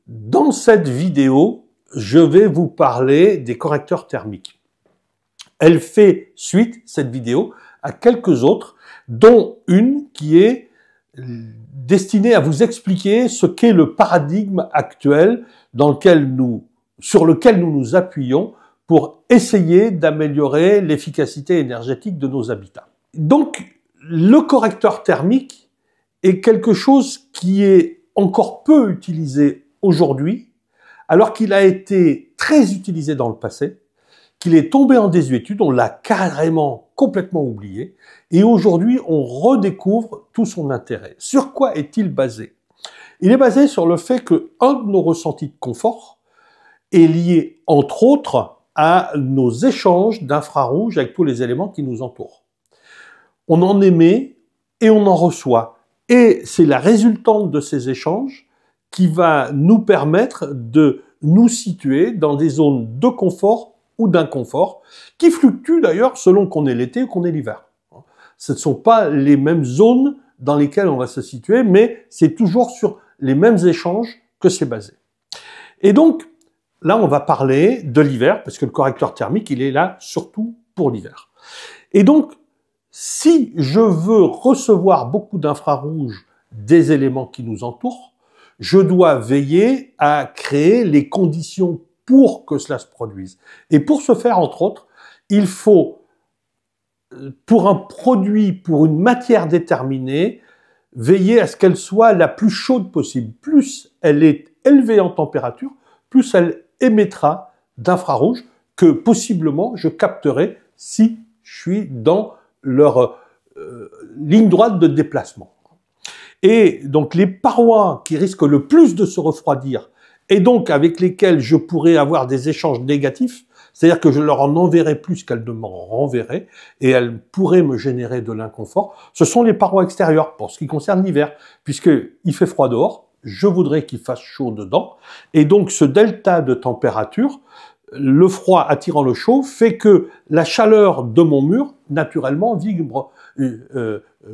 Dans cette vidéo, je vais vous parler des correcteurs thermiques. Elle fait suite, cette vidéo, à quelques autres, dont une qui est destinée à vous expliquer ce qu'est le paradigme actuel sur lequel nous nous appuyons pour essayer d'améliorer l'efficacité énergétique de nos habitats. Donc, le correcteur thermique est quelque chose qui est encore peu utilisé aujourd'hui, alors qu'il a été très utilisé dans le passé, qu'il est tombé en désuétude, on l'a carrément complètement oublié, et aujourd'hui on redécouvre tout son intérêt. Sur quoi est-il basé? Il est basé sur le fait qu'un de nos ressentis de confort est lié, entre autres, à nos échanges d'infrarouge avec tous les éléments qui nous entourent. On en émet et on en reçoit, et c'est la résultante de ces échanges qui va nous permettre de nous situer dans des zones de confort ou d'inconfort, qui fluctuent d'ailleurs selon qu'on est l'été ou qu'on est l'hiver. Ce ne sont pas les mêmes zones dans lesquelles on va se situer, mais c'est toujours sur les mêmes échanges que c'est basé. Et donc, là, on va parler de l'hiver, parce que le correcteur thermique, il est là surtout pour l'hiver. Et donc, si je veux recevoir beaucoup d'infrarouge des éléments qui nous entourent, je dois veiller à créer les conditions pour que cela se produise. Et pour ce faire, entre autres, il faut, pour un produit, pour une matière déterminée, veiller à ce qu'elle soit la plus chaude possible. Plus elle est élevée en température, plus elle émettra d'infrarouge que possiblement je capterai si je suis dans leur ligne droite de déplacement. Et donc les parois qui risquent le plus de se refroidir et donc avec lesquelles je pourrais avoir des échanges négatifs, c'est-à-dire que je leur en enverrai plus qu'elles ne m'en renverraient et elles pourraient me générer de l'inconfort, ce sont les parois extérieures pour ce qui concerne l'hiver, puisqu'il fait froid dehors, je voudrais qu'il fasse chaud dedans, et donc ce delta de température, le froid attirant le chaud, fait que la chaleur de mon mur, naturellement,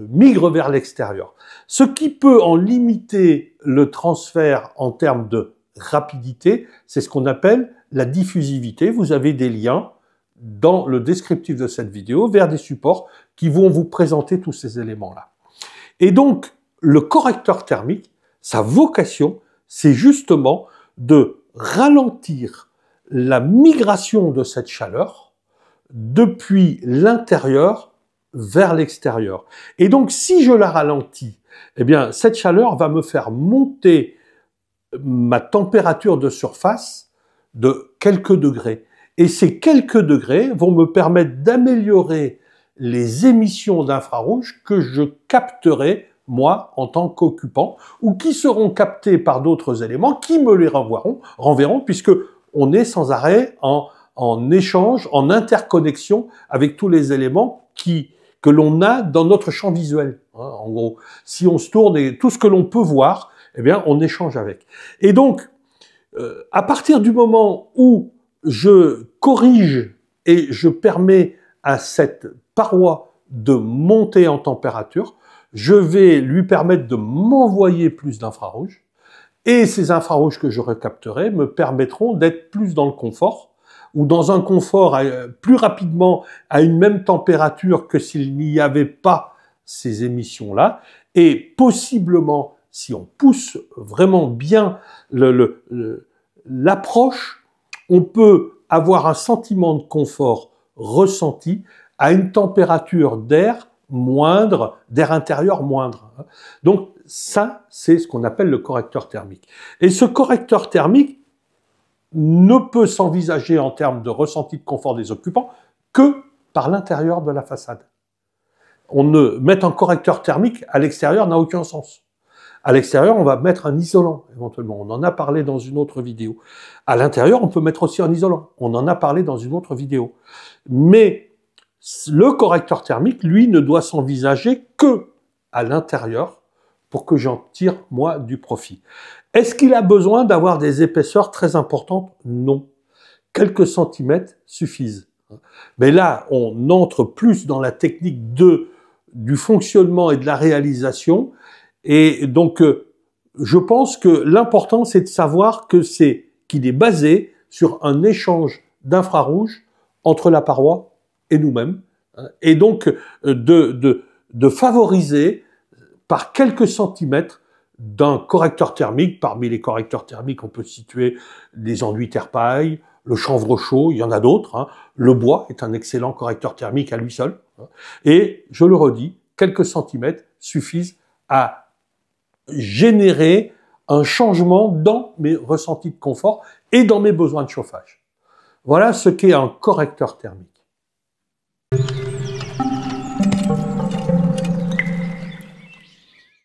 migre vers l'extérieur. Ce qui peut en limiter le transfert en termes de rapidité, c'est ce qu'on appelle la diffusivité. Vous avez des liens dans le descriptif de cette vidéo vers des supports qui vont vous présenter tous ces éléments-là. Et donc, le correcteur thermique, sa vocation, c'est justement de ralentir la migration de cette chaleur depuis l'intérieur vers l'extérieur. Et donc, si je la ralentis, eh bien, cette chaleur va me faire monter ma température de surface de quelques degrés. Et ces quelques degrés vont me permettre d'améliorer les émissions d'infrarouge que je capterai, moi, en tant qu'occupant, ou qui seront captées par d'autres éléments qui me les renverront, puisque on est sans arrêt en échange, en interconnexion avec tous les éléments que l'on a dans notre champ visuel. En gros, si on se tourne et tout ce que l'on peut voir, eh bien, on échange avec. Et donc, à partir du moment où je corrige et je permets à cette paroi de monter en température, je vais lui permettre de m'envoyer plus d'infrarouge, et ces infrarouges que je recapterai me permettront d'être plus dans le confort, ou dans un confort plus rapidement à une même température que s'il n'y avait pas ces émissions-là, et possiblement, si on pousse vraiment bien l'approche, on peut avoir un sentiment de confort ressenti à une température d'air moindre, d'air intérieur moindre. Donc ça, c'est ce qu'on appelle le correcteur thermique. Et ce correcteur thermique ne peut s'envisager en termes de ressenti de confort des occupants que par l'intérieur de la façade. Mettre un correcteur thermique à l'extérieur n'a aucun sens. À l'extérieur, on va mettre un isolant, éventuellement. On en a parlé dans une autre vidéo. À l'intérieur, on peut mettre aussi un isolant. On en a parlé dans une autre vidéo. Mais le correcteur thermique, lui, ne doit s'envisager que à l'intérieur pour que j'en tire, moi, du profit. Est-ce qu'il a besoin d'avoir des épaisseurs très importantes? Non. Quelques centimètres suffisent. Mais là, on entre plus dans la technique du fonctionnement et de la réalisation. Et donc, je pense que l'important, c'est de savoir qu'il est basé sur un échange d'infrarouge entre la paroi et nous-mêmes, hein, et donc de favoriser par quelques centimètres d'un correcteur thermique. Parmi les correcteurs thermiques, on peut situer les enduits terre-paille, le chanvre chaud, il y en a d'autres, hein. Le bois est un excellent correcteur thermique à lui seul, hein. Et je le redis, quelques centimètres suffisent à générer un changement dans mes ressentis de confort et dans mes besoins de chauffage. Voilà ce qu'est un correcteur thermique.